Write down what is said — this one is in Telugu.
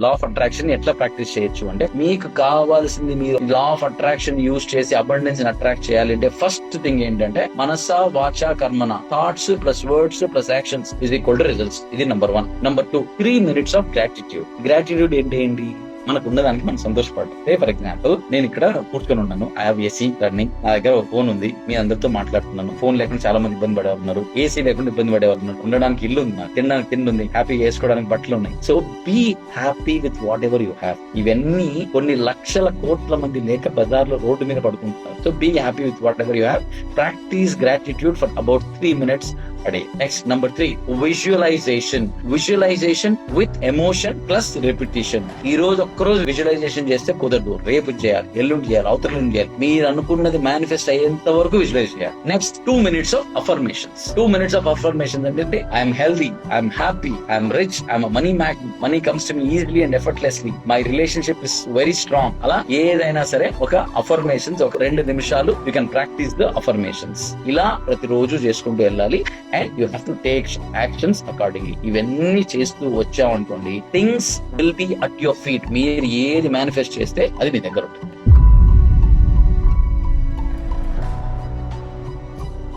లా ఆఫ్ అట్రాక్షన్ ఎట్లా ప్రాక్టీస్ చేయొచ్చు అంటే, మీకు కావాల్సింది మీరు లా ఆఫ్ అట్రాక్షన్ యూజ్ చేసి అబండెన్స్ ని అట్రాక్ట్ చేయాలి అంటే ఫస్ట్ థింగ్ ఏంటంటే మనస వాచ కర్మన, thoughts plus words plus actions is equal to results. ఇది number 1. Number 2, 3 minutes of gratitude. Gratitude ఏంటి? మనకు ఉన్నదానికి మనం సంతోషపడతాం. ఫర్ ఎగ్జాంపుల్, నేను ఇక్కడ కూర్చొని ఉన్నాను, ఐ హావ్ ఏసీ రన్నింగ్, నా దగ్గర ఒక ఫోన్ ఉంది, మీ అందరితో మాట్లాడుతున్నాను. ఫోన్ లేకుండా చాలా మంది ఇబ్బంది పడే ఉన్నారు, ఏసీ లేకుండా ఇబ్బంది పడే వాళ్ళు ఉన్నారు, ఉండడానికి ఇల్లు ఉంది, తినడానికి తిండి ఉంది, హ్యాపీగా వేసుకోవడానికి బట్టలు ఉన్నాయి. So be happy with whatever you have. ఇవన్నీ కొన్ని లక్షల కోట్ల మంది లేక బజార్లో రోడ్డు మీద పడుకుంటున్నారు. So be happy with whatever you have. Practice gratitude for about 3 minutes a day. Next, number 3, visualization. Visualization with emotion plus repetition. ఈ రోజు ఒక్కరోజు విజువలైజేషన్ చేస్తే కుదరదు, రేపు చేయాలి, ఎల్లుండి చేయాలి, అవతల చేయాలి. మీరు అనుకున్నది మేనిఫెస్ట్ అయ్యేంత వరకు విజువలైజ్ చేయాలి. Next 2 minutes of affirmations. 2 minutes of affirmations అంటే I'm healthy, I'm happy, I'm rich, I'm money magnet, money comes to me easily and effortlessly, my relationship is very strong. అలా ఏదైనా సరే ఒక అఫర్మేషన్స్ ఒక 2 నిమిషాలు you can practice the affirmations. ఇలా ప్రతిరోజు చేసుకుంటూ వెళ్ళాలి. And you have to take actions accordingly. ఇవన్నీ చేస్తూ వచ్చామనుకోండి, things will be at your feet. మీరు ఏది మేనిఫెస్ట్ చేస్తే అది మీ దగ్గర ఉంటుంది.